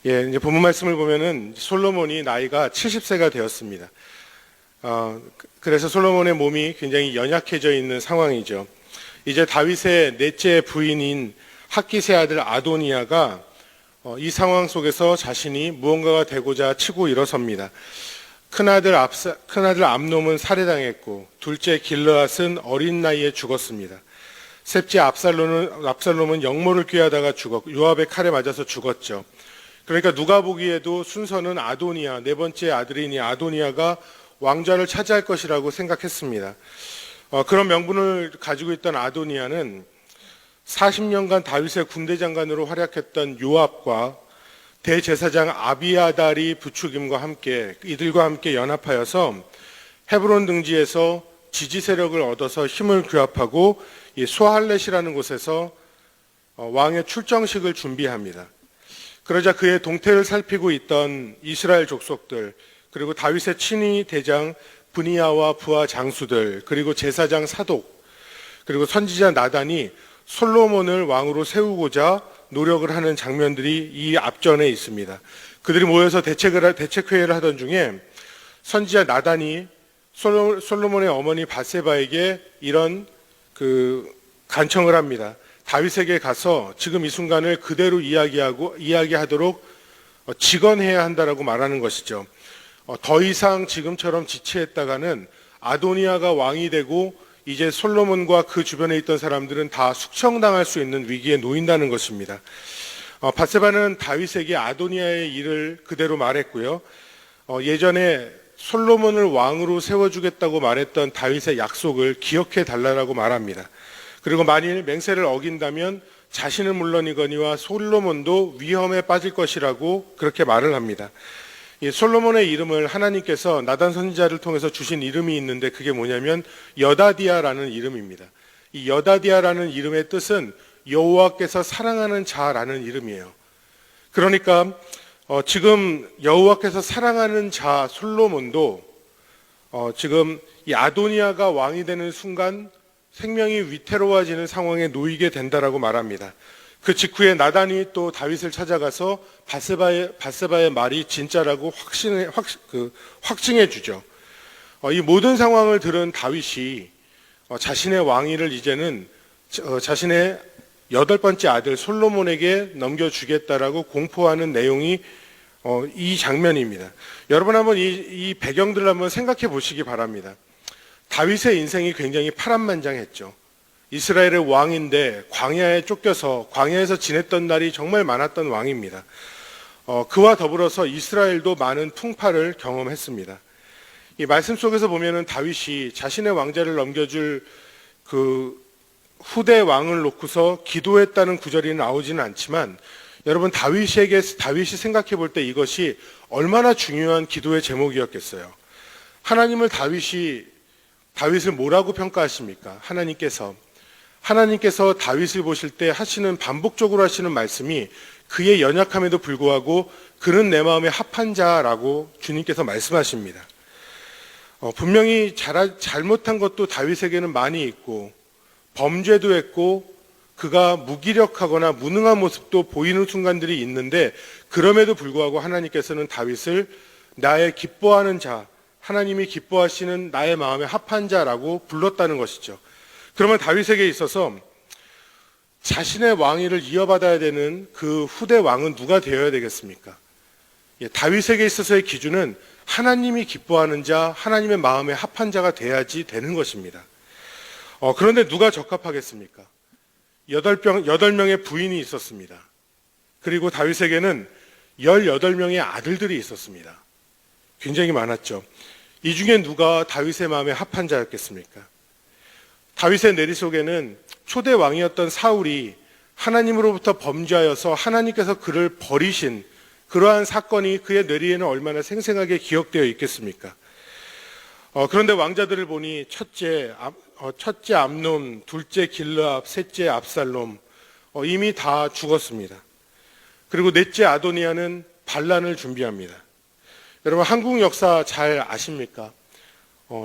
이제 본문 말씀을 보면은 솔로몬이 나이가 70세가 되었습니다. 그래서 솔로몬의 몸이 굉장히 연약해져 있는 상황이죠. 이제 다윗의 넷째 부인인 핫깃의 아들 아도니아가 이 상황 속에서 자신이 무언가가 되고자 치고 일어섭니다. 큰아들 암놈은 살해당했고 둘째 길르앗은 어린 나이에 죽었습니다. 셋째 압살롬은 역모를 꾀하다가 죽었고 요압의 칼에 맞아서 죽었죠. 그러니까 누가 보기에도 순서는 아도니아, 네 번째 아들이니 아도니아가 왕좌를 차지할 것이라고 생각했습니다. 그런 명분을 가지고 있던 아도니아는 40년간 다윗의 군대 장관으로 활약했던 요압과 대제사장 아비아달이 부추김과 함께 이들과 함께 연합하여서 헤브론 등지에서 지지 세력을 얻어서 힘을 규합하고 이 소할렛이라는 곳에서 왕의 출정식을 준비합니다. 그러자 그의 동태를 살피고 있던 이스라엘 족속들, 그리고 다윗의 친위 대장 브니야와 부하 장수들, 그리고 제사장 사독, 그리고 선지자 나단이 솔로몬을 왕으로 세우고자 노력을 하는 장면들이 이 앞전에 있습니다. 그들이 모여서 대책회의를 하던 중에 선지자 나단이 솔로몬의 어머니 바세바에게 이런 간청을 합니다. 다윗에게 가서 지금 이 순간을 그대로 이야기하도록 직언해야 한다라고 말하는 것이죠. 더 이상 지금처럼 지체했다가는 아도니아가 왕이 되고 이제 솔로몬과 그 주변에 있던 사람들은 다 숙청당할 수 있는 위기에 놓인다는 것입니다. 바세바는 다윗에게 아도니아의 일을 그대로 말했고요. 예전에 솔로몬을 왕으로 세워주겠다고 말했던 다윗의 약속을 기억해 달라고 말합니다. 그리고 만일 맹세를 어긴다면 자신은 물론이거니와 솔로몬도 위험에 빠질 것이라고 그렇게 말을 합니다. 이 솔로몬의 이름을 하나님께서 나단 선지자를 통해서 주신 이름이 있는데 그게 뭐냐면 여다디아라는 이름입니다. 이 여다디아라는 이름의 뜻은 여호와께서 사랑하는 자라는 이름이에요. 그러니까 지금 여호와께서 사랑하는 자 솔로몬도 지금 이 아도니아가 왕이 되는 순간 생명이 위태로워지는 상황에 놓이게 된다라고 말합니다. 그 직후에 나단이 또 다윗을 찾아가서 바세바의 말이 진짜라고 확증해 주죠. 이 모든 상황을 들은 다윗이 자신의 왕위를 이제는 자신의 8번째 아들 솔로몬에게 넘겨주겠다라고 공포하는 내용이 이 장면입니다. 여러분 한번 이 배경들을 한번 생각해 보시기 바랍니다. 다윗의 인생이 굉장히 파란만장했죠. 이스라엘의 왕인데 광야에 쫓겨서 광야에서 지냈던 날이 정말 많았던 왕입니다. 그와 더불어서 이스라엘도 많은 풍파를 경험했습니다. 이 말씀 속에서 보면은 다윗이 자신의 왕자를 넘겨줄 그 후대 왕을 놓고서 기도했다는 구절이 나오지는 않지만 여러분 다윗이 생각해 볼 때 이것이 얼마나 중요한 기도의 제목이었겠어요. 다윗을 뭐라고 평가하십니까? 하나님께서 다윗을 보실 때 반복적으로 하시는 말씀이 그의 연약함에도 불구하고 그는 내 마음에 합한 자라고 주님께서 말씀하십니다. 분명히 잘못한 것도 다윗에게는 많이 있고 범죄도 했고 그가 무기력하거나 무능한 모습도 보이는 순간들이 있는데 그럼에도 불구하고 하나님께서는 다윗을 나의 기뻐하는 자, 하나님이 기뻐하시는 나의 마음에 합한 자라고 불렀다는 것이죠. 그러면 다윗에게 있어서 자신의 왕위를 이어받아야 되는 그 후대 왕은 누가 되어야 되겠습니까? 다윗에게 있어서의 기준은 하나님이 기뻐하는 자, 하나님의 마음에 합한 자가 돼야지 되는 것입니다. 그런데 누가 적합하겠습니까? 8명의 부인이 있었습니다. 그리고 다윗에게는 18명의 아들들이 있었습니다. 굉장히 많았죠. 이 중에 누가 다윗의 마음에 합한 자였겠습니까? 다윗의 내리 속에는 초대 왕이었던 사울이 하나님으로부터 범죄하여서 하나님께서 그를 버리신 그러한 사건이 그의 뇌리에는 얼마나 생생하게 기억되어 있겠습니까? 그런데 왕자들을 보니 첫째 암논, 둘째 길르압, 셋째 압살롬 이미 다 죽었습니다. 그리고 넷째 아도니아는 반란을 준비합니다. 여러분 한국 역사 잘 아십니까?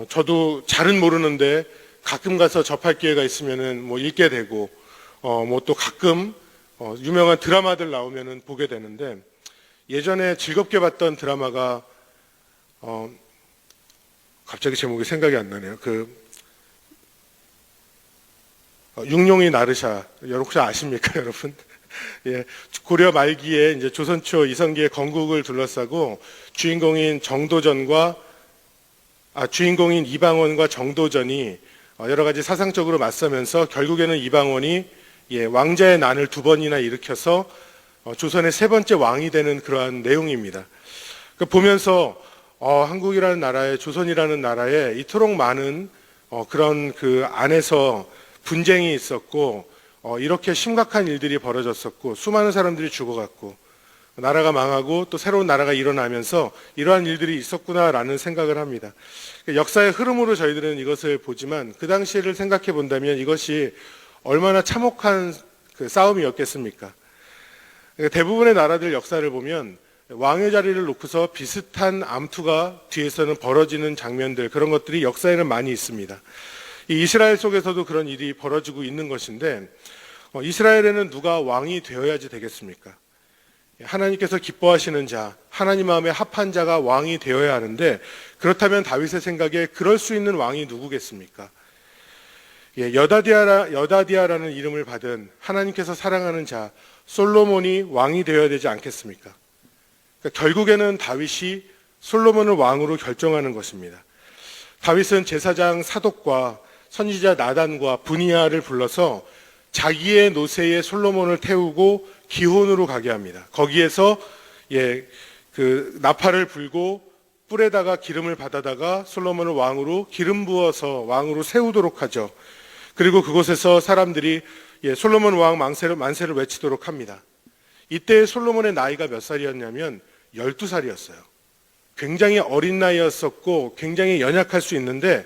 저도 잘은 모르는데 가끔 가서 접할 기회가 있으면은 읽게 되고 또 가끔 유명한 드라마들 나오면은 보게 되는데 예전에 즐겁게 봤던 드라마가 갑자기 제목이 생각이 안 나네요. 육룡이 나르샤, 여러분 혹시 아십니까, 여러분? 예, 고려 말기에 이제 조선 초 이성기의 건국을 둘러싸고 주인공인 이방원과 정도전이 여러 가지 사상적으로 맞서면서 결국에는 이방원이 왕자의 난을 2번이나 일으켜서 조선의 3번째 왕이 되는 그러한 내용입니다. 보면서 한국이라는 나라에, 조선이라는 나라에 이토록 많은 그런 그 안에서 분쟁이 있었고 이렇게 심각한 일들이 벌어졌었고 수많은 사람들이 죽어갔고 나라가 망하고 또 새로운 나라가 일어나면서 이러한 일들이 있었구나라는 생각을 합니다. 역사의 흐름으로 저희들은 이것을 보지만 그 당시를 생각해 본다면 이것이 얼마나 참혹한 그 싸움이었겠습니까? 대부분의 나라들 역사를 보면 왕의 자리를 놓고서 비슷한 암투가 뒤에서는 벌어지는 장면들, 그런 것들이 역사에는 많이 있습니다. 이 이스라엘 속에서도 그런 일이 벌어지고 있는 것인데 이스라엘에는 누가 왕이 되어야지 되겠습니까? 하나님께서 기뻐하시는 자, 하나님 마음에 합한 자가 왕이 되어야 하는데 그렇다면 다윗의 생각에 그럴 수 있는 왕이 누구겠습니까? 여다디아라는 이름을 받은 하나님께서 사랑하는 자 솔로몬이 왕이 되어야 되지 않겠습니까? 그러니까 결국에는 다윗이 솔로몬을 왕으로 결정하는 것입니다. 다윗은 제사장 사독과 선지자 나단과 분이야를 불러서 자기의 노새에 솔로몬을 태우고 기혼으로 가게 합니다. 거기에서 그 나팔을 불고 뿔에다가 기름을 받아다가 솔로몬을 왕으로 기름 부어서 왕으로 세우도록 하죠. 그리고 그곳에서 사람들이 솔로몬 왕 만세를 외치도록 합니다. 이때 솔로몬의 나이가 몇 살이었냐면 12살이었어요. 굉장히 어린 나이였었고 굉장히 연약할 수 있는데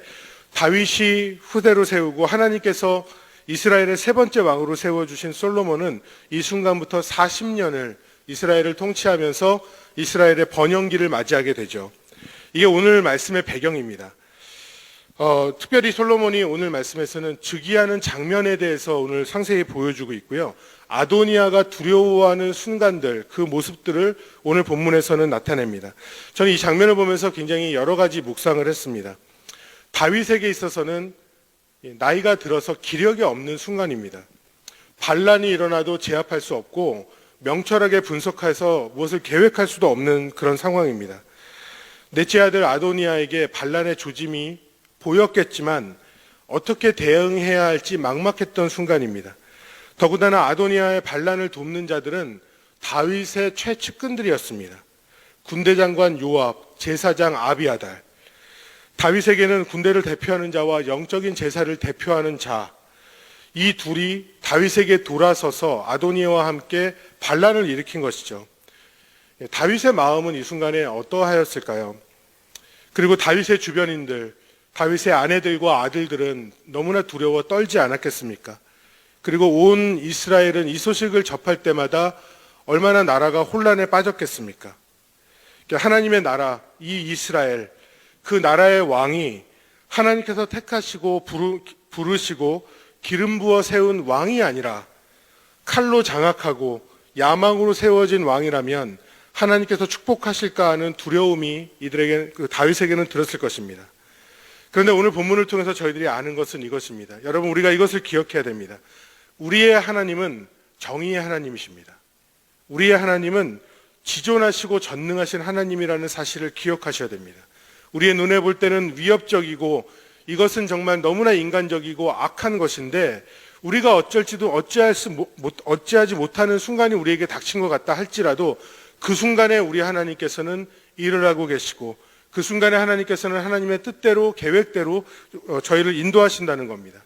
다윗이 후대로 세우고 하나님께서 이스라엘의 3번째 왕으로 세워주신 솔로몬은 이 순간부터 40년을 이스라엘을 통치하면서 이스라엘의 번영기를 맞이하게 되죠. 이게 오늘 말씀의 배경입니다. 특별히 솔로몬이 오늘 말씀에서는 즉위하는 장면에 대해서 오늘 상세히 보여주고 있고요. 아도니아가 두려워하는 순간들, 그 모습들을 오늘 본문에서는 나타냅니다. 저는 이 장면을 보면서 굉장히 여러 가지 묵상을 했습니다. 다윗에게 있어서는 나이가 들어서 기력이 없는 순간입니다. 반란이 일어나도 제압할 수 없고 명철하게 분석해서 무엇을 계획할 수도 없는 그런 상황입니다. 넷째 아들 아도니아에게 반란의 조짐이 보였겠지만 어떻게 대응해야 할지 막막했던 순간입니다. 더군다나 아도니아의 반란을 돕는 자들은 다윗의 최측근들이었습니다. 군대장관 요압, 제사장 아비아달. 다윗에게는 군대를 대표하는 자와 영적인 제사를 대표하는 자, 이 둘이 다윗에게 돌아서서 아도니아와 함께 반란을 일으킨 것이죠. 다윗의 마음은 이 순간에 어떠하였을까요? 그리고 다윗의 주변인들, 다윗의 아내들과 아들들은 너무나 두려워 떨지 않았겠습니까? 그리고 온 이스라엘은 이 소식을 접할 때마다 얼마나 나라가 혼란에 빠졌겠습니까? 하나님의 나라, 이 이스라엘, 그 나라의 왕이 하나님께서 택하시고 부르시고 기름 부어 세운 왕이 아니라 칼로 장악하고 야망으로 세워진 왕이라면 하나님께서 축복하실까 하는 두려움이 이들에게, 다윗에게는 들었을 것입니다. 그런데 오늘 본문을 통해서 저희들이 아는 것은 이것입니다. 여러분, 우리가 이것을 기억해야 됩니다. 우리의 하나님은 정의의 하나님이십니다. 우리의 하나님은 지존하시고 전능하신 하나님이라는 사실을 기억하셔야 됩니다. 우리의 눈에 볼 때는 위협적이고 이것은 정말 너무나 인간적이고 악한 것인데 우리가 어찌하지 못하는 순간이 우리에게 닥친 것 같다 할지라도 그 순간에 우리 하나님께서는 일을 하고 계시고 그 순간에 하나님께서는 하나님의 뜻대로 계획대로 저희를 인도하신다는 겁니다.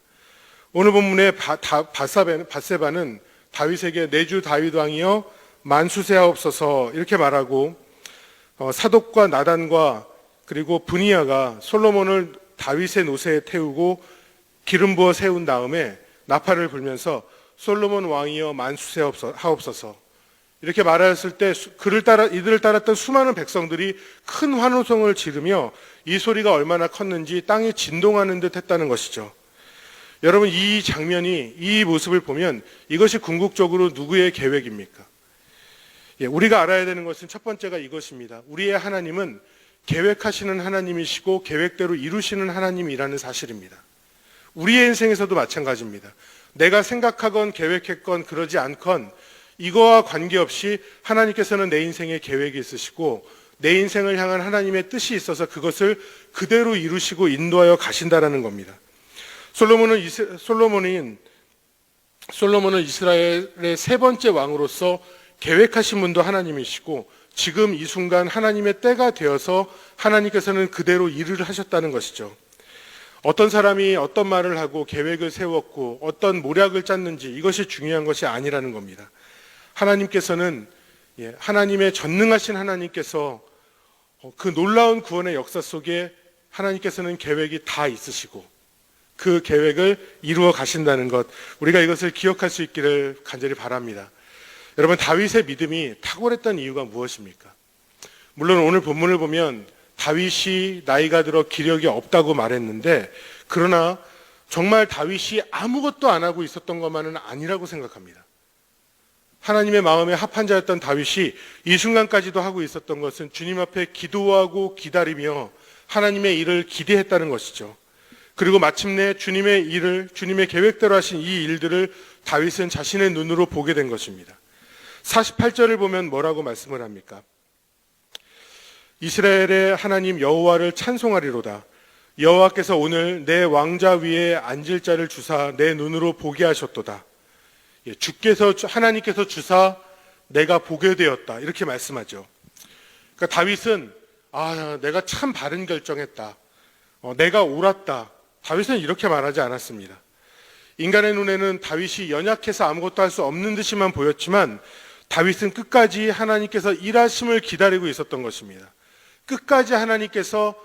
오늘 본문의 밧세바는 다윗에게 내 주 다윗 왕이여 만수세하옵소서 이렇게 말하고 사독과 나단과 그리고 분이야가 솔로몬을 다윗의 노새에 태우고 기름 부어 세운 다음에 나팔을 불면서 솔로몬 왕이여 만수세하옵소서 이렇게 말하였을 때 이들을 따랐던 수많은 백성들이 큰 환호성을 지르며 이 소리가 얼마나 컸는지 땅이 진동하는 듯 했다는 것이죠. 여러분, 이 장면이, 이 모습을 보면 이것이 궁극적으로 누구의 계획입니까? 우리가 알아야 되는 것은 첫 번째가 이것입니다. 우리의 하나님은 계획하시는 하나님이시고 계획대로 이루시는 하나님이라는 사실입니다. 우리의 인생에서도 마찬가지입니다. 내가 생각하건 계획했건 그러지 않건 이거와 관계없이 하나님께서는 내 인생에 계획이 있으시고 내 인생을 향한 하나님의 뜻이 있어서 그것을 그대로 이루시고 인도하여 가신다라는 겁니다. 솔로몬은 이스라엘의 세 번째 왕으로서 계획하신 분도 하나님이시고 지금 이 순간 하나님의 때가 되어서 하나님께서는 그대로 일을 하셨다는 것이죠. 어떤 사람이 어떤 말을 하고 계획을 세웠고 어떤 모략을 짰는지 이것이 중요한 것이 아니라는 겁니다. 하나님께서는 하나님의 전능하신 하나님께서 그 놀라운 구원의 역사 속에 하나님께서는 계획이 다 있으시고 그 계획을 이루어 가신다는 것, 우리가 이것을 기억할 수 있기를 간절히 바랍니다. 여러분, 다윗의 믿음이 탁월했던 이유가 무엇입니까? 물론 오늘 본문을 보면 다윗이 나이가 들어 기력이 없다고 말했는데, 그러나 정말 다윗이 아무것도 안 하고 있었던 것만은 아니라고 생각합니다. 하나님의 마음에 합한 자였던 다윗이 이 순간까지도 하고 있었던 것은 주님 앞에 기도하고 기다리며 하나님의 일을 기대했다는 것이죠. 그리고 마침내 주님의 일을, 주님의 계획대로 하신 이 일들을 다윗은 자신의 눈으로 보게 된 것입니다. 48절을 보면 뭐라고 말씀을 합니까? 이스라엘의 하나님 여호와를 찬송하리로다. 여호와께서 오늘 내 왕자 위에 앉을 자를 주사 내 눈으로 보게 하셨도다. 주께서, 하나님께서 주사 내가 보게 되었다, 이렇게 말씀하죠. 그러니까 다윗은 내가 참 바른 결정했다, 내가 옳았다, 다윗은 이렇게 말하지 않았습니다. 인간의 눈에는 다윗이 연약해서 아무것도 할 수 없는 듯이만 보였지만 다윗은 끝까지 하나님께서 일하심을 기다리고 있었던 것입니다. 끝까지 하나님께서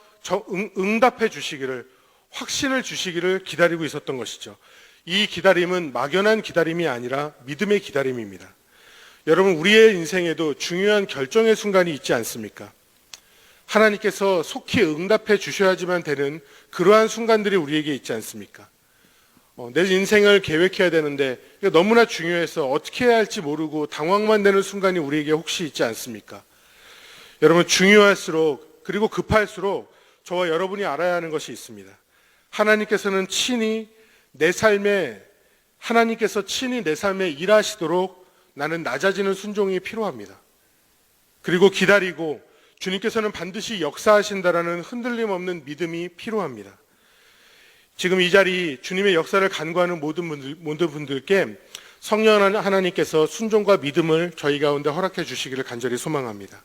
응답해 주시기를, 확신을 주시기를 기다리고 있었던 것이죠. 이 기다림은 막연한 기다림이 아니라 믿음의 기다림입니다. 여러분, 우리의 인생에도 중요한 결정의 순간이 있지 않습니까? 하나님께서 속히 응답해 주셔야지만 되는 그러한 순간들이 우리에게 있지 않습니까? 내 인생을 계획해야 되는데 너무나 중요해서 어떻게 해야 할지 모르고 당황만 되는 순간이 우리에게 혹시 있지 않습니까? 여러분, 중요할수록 그리고 급할수록 저와 여러분이 알아야 하는 것이 있습니다. 하나님께서는 하나님께서 친히 내 삶에 일하시도록 나는 낮아지는 순종이 필요합니다. 그리고 기다리고 주님께서는 반드시 역사하신다라는 흔들림 없는 믿음이 필요합니다. 지금 이 자리 주님의 역사를 간구하는 모든 분들께 성령 하나님께서 순종과 믿음을 저희 가운데 허락해 주시기를 간절히 소망합니다.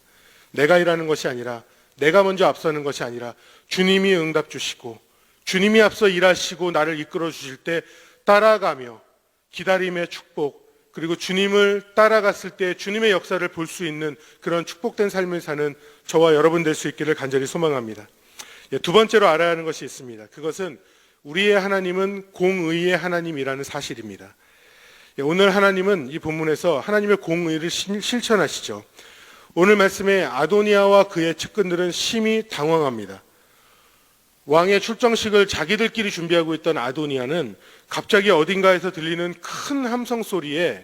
내가 일하는 것이 아니라, 내가 먼저 앞서는 것이 아니라 주님이 응답 주시고 주님이 앞서 일하시고 나를 이끌어 주실 때 따라가며 기다림의 축복, 그리고 주님을 따라갔을 때 주님의 역사를 볼 수 있는 그런 축복된 삶을 사는 저와 여러분 될 수 있기를 간절히 소망합니다. 두 번째로 알아야 하는 것이 있습니다. 그것은 우리의 하나님은 공의의 하나님이라는 사실입니다. 오늘 하나님은 이 본문에서 하나님의 공의를 실천하시죠. 오늘 말씀에 아도니아와 그의 측근들은 심히 당황합니다. 왕의 출정식을 자기들끼리 준비하고 있던 아도니아는 갑자기 어딘가에서 들리는 큰 함성 소리에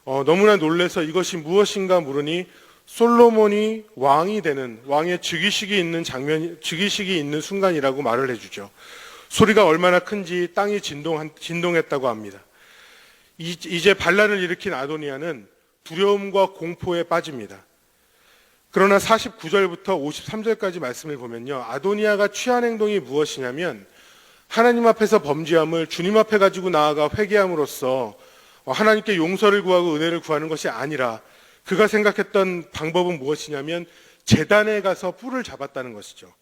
너무나 놀라서 이것이 무엇인가 물으니 솔로몬이 왕이 되는, 왕의 즉위식이 있는 순간이라고 말을 해주죠. 소리가 얼마나 큰지 땅이 진동했다고 합니다. 이제 반란을 일으킨 아도니아는 두려움과 공포에 빠집니다. 그러나 49절부터 53절까지 말씀을 보면요, 아도니아가 취한 행동이 무엇이냐면 하나님 앞에서 범죄함을 주님 앞에 가지고 나아가 회개함으로써 하나님께 용서를 구하고 은혜를 구하는 것이 아니라 그가 생각했던 방법은 무엇이냐면 제단에 가서 뿔을 잡았다는 것이죠.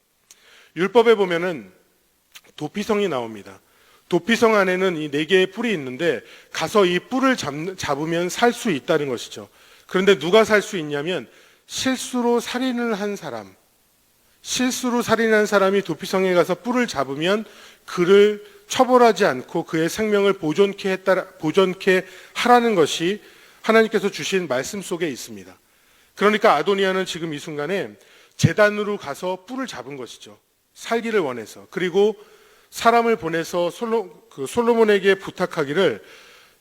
율법에 보면은 도피성이 나옵니다. 도피성 안에는 이 4개의 뿔이 있는데 가서 이 뿔을 잡으면 살 수 있다는 것이죠. 그런데 누가 살 수 있냐면 실수로 살인을 한 사람이 도피성에 가서 뿔을 잡으면 그를 처벌하지 않고 그의 생명을 보존케 하라는 것이 하나님께서 주신 말씀 속에 있습니다. 그러니까 아도니아는 지금 이 순간에 제단으로 가서 뿔을 잡은 것이죠. 살기를 원해서. 그리고 사람을 보내서 솔로몬에게 부탁하기를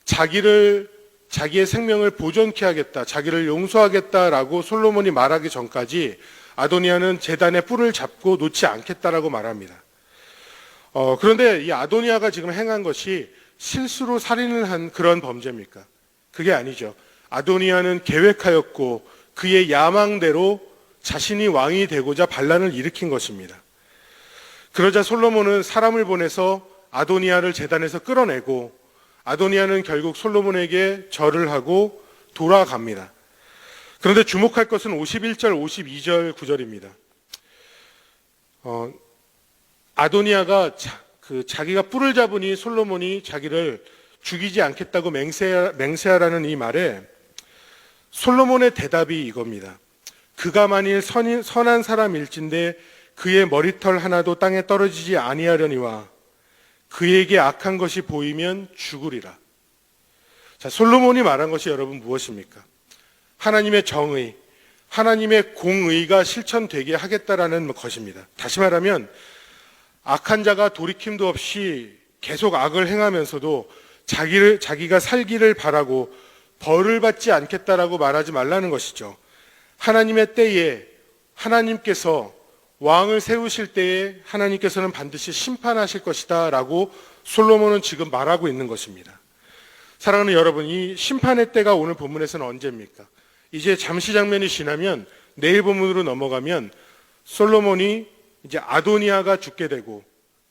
자기를 자기의 생명을 보존케 하겠다, 자기를 용서하겠다라고 솔로몬이 말하기 전까지 아도니아는 제단의 뿔을 잡고 놓지 않겠다라고 말합니다. 그런데 이 아도니아가 지금 행한 것이 실수로 살인을 한 그런 범죄입니까? 그게 아니죠. 아도니아는 계획하였고 그의 야망대로 자신이 왕이 되고자 반란을 일으킨 것입니다. 그러자 솔로몬은 사람을 보내서 아도니아를 제단에서 끌어내고 아도니아는 결국 솔로몬에게 절을 하고 돌아갑니다. 그런데 주목할 것은 51절, 52절 구절입니다. 아도니아가 자기가 뿔을 잡으니 솔로몬이 자기를 죽이지 않겠다고 맹세하라는 이 말에 솔로몬의 대답이 이겁니다. 그가 만일 선한 사람일진데 그의 머리털 하나도 땅에 떨어지지 아니하려니와 그에게 악한 것이 보이면 죽으리라. 자, 솔로몬이 말한 것이 여러분 무엇입니까? 하나님의 정의, 하나님의 공의가 실천되게 하겠다라는 것입니다. 다시 말하면 악한 자가 돌이킴도 없이 계속 악을 행하면서도 자기가 살기를 바라고 벌을 받지 않겠다라고 말하지 말라는 것이죠. 하나님의 때에 하나님께서 왕을 세우실 때에 하나님께서는 반드시 심판하실 것이다 라고 솔로몬은 지금 말하고 있는 것입니다. 사랑하는 여러분, 이 심판의 때가 오늘 본문에서는 언제입니까? 이제 잠시 장면이 지나면 내일 본문으로 넘어가면 솔로몬이 이제 아도니아가 죽게 되고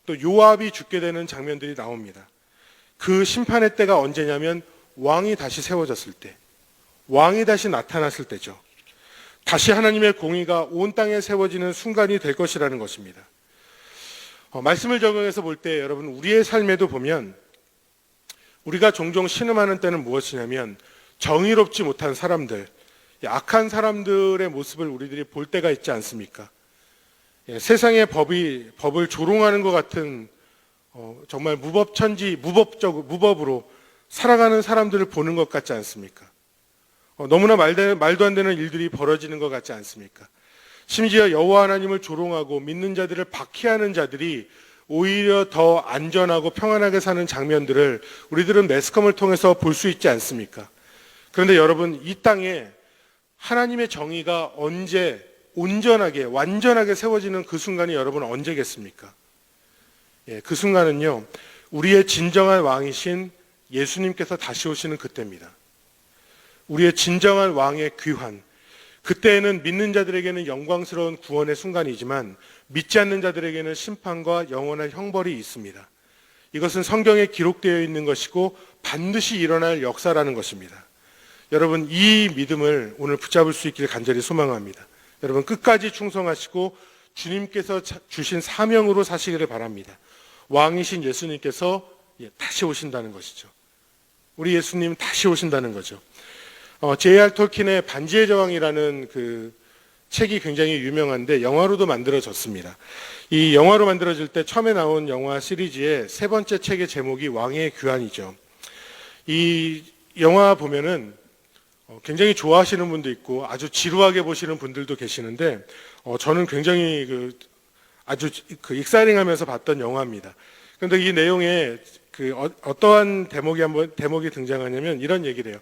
또 요압이 죽게 되는 장면들이 나옵니다. 그 심판의 때가 언제냐면 왕이 다시 세워졌을 때, 왕이 다시 나타났을 때죠. 다시 하나님의 공의가 온 땅에 세워지는 순간이 될 것이라는 것입니다. 말씀을 적용해서 볼 때 여러분, 우리의 삶에도 보면 우리가 종종 신음하는 때는 무엇이냐면 정의롭지 못한 사람들, 악한 사람들의 모습을 우리들이 볼 때가 있지 않습니까? 세상의 법을 조롱하는 것 같은 정말 무법으로 살아가는 사람들을 보는 것 같지 않습니까? 너무나 말도 안 되는 일들이 벌어지는 것 같지 않습니까? 심지어 여호와 하나님을 조롱하고 믿는 자들을 박해하는 자들이 오히려 더 안전하고 평안하게 사는 장면들을 우리들은 매스컴을 통해서 볼 수 있지 않습니까? 그런데 여러분, 이 땅에 하나님의 정의가 언제 온전하게 완전하게 세워지는 그 순간이 여러분 언제겠습니까? 그 순간은요, 우리의 진정한 왕이신 예수님께서 다시 오시는 그때입니다. 우리의 진정한 왕의 귀환, 그때에는 믿는 자들에게는 영광스러운 구원의 순간이지만 믿지 않는 자들에게는 심판과 영원한 형벌이 있습니다. 이것은 성경에 기록되어 있는 것이고 반드시 일어날 역사라는 것입니다. 여러분, 이 믿음을 오늘 붙잡을 수 있기를 간절히 소망합니다. 여러분, 끝까지 충성하시고 주님께서 주신 사명으로 사시기를 바랍니다. 왕이신 예수님께서 다시 오신다는 것이죠. 우리 예수님 다시 오신다는 거죠. J.R. 톨킨의 반지의 제왕이라는 그 책이 굉장히 유명한데 영화로도 만들어졌습니다. 이 영화로 만들어질 때 처음에 나온 영화 시리즈의 세 번째 책의 제목이 왕의 귀환이죠. 이 영화 보면은 굉장히 좋아하시는 분도 있고 아주 지루하게 보시는 분들도 계시는데 저는 굉장히 아주 익사이팅하면서 봤던 영화입니다. 그런데 이 내용에 어떠한 대목이 등장하냐면 이런 얘기를 해요.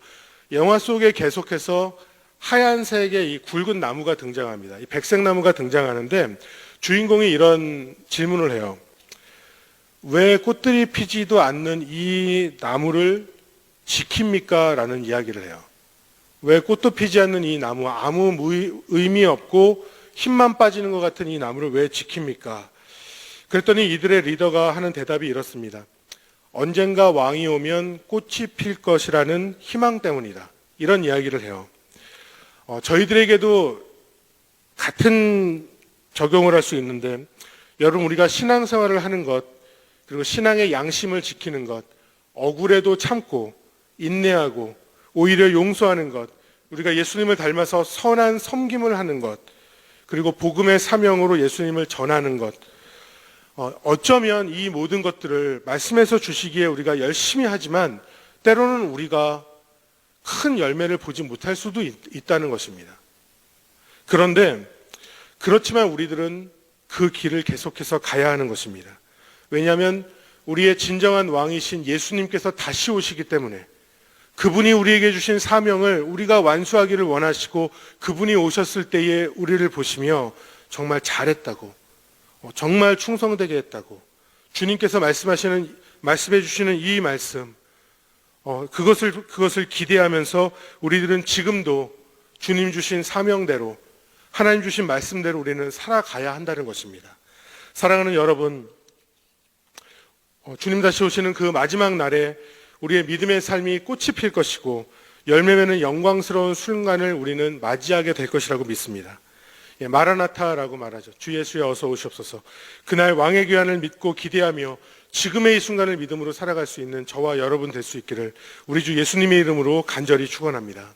영화 속에 계속해서 하얀색의 이 굵은 나무가 등장합니다. 이 백색 나무가 등장하는데 주인공이 이런 질문을 해요. 왜 꽃들이 피지도 않는 이 나무를 지킵니까? 라는 이야기를 해요. 왜 꽃도 피지 않는 이 나무, 아무 의미 없고 힘만 빠지는 것 같은 이 나무를 왜 지킵니까? 그랬더니 이들의 리더가 하는 대답이 이렇습니다. 언젠가 왕이 오면 꽃이 필 것이라는 희망 때문이다. 이런 이야기를 해요. 저희들에게도 같은 적용을 할 수 있는데 여러분, 우리가 신앙생활을 하는 것, 그리고 신앙의 양심을 지키는 것, 억울해도 참고 인내하고 오히려 용서하는 것, 우리가 예수님을 닮아서 선한 섬김을 하는 것, 그리고 복음의 사명으로 예수님을 전하는 것, 어쩌면 이 모든 것들을 말씀에서 주시기에 우리가 열심히 하지만 때로는 우리가 큰 열매를 보지 못할 수도 있다는 것입니다. 그런데 그렇지만 우리들은 그 길을 계속해서 가야 하는 것입니다. 왜냐하면 우리의 진정한 왕이신 예수님께서 다시 오시기 때문에 그분이 우리에게 주신 사명을 우리가 완수하기를 원하시고 그분이 오셨을 때에 우리를 보시며 정말 잘했다고, 정말 충성되게 했다고 주님께서 말씀해 주시는 이 말씀, 그것을 기대하면서 우리들은 지금도 주님 주신 사명대로, 하나님 주신 말씀대로 우리는 살아가야 한다는 것입니다. 사랑하는 여러분, 주님 다시 오시는 그 마지막 날에 우리의 믿음의 삶이 꽃이 필 것이고 열매 맺는 영광스러운 순간을 우리는 맞이하게 될 것이라고 믿습니다. 마라나타라고 말하죠. 주 예수여 어서 오시옵소서. 그날 왕의 귀환을 믿고 기대하며 지금의 이 순간을 믿음으로 살아갈 수 있는 저와 여러분 될 수 있기를 우리 주 예수님의 이름으로 간절히 축원합니다.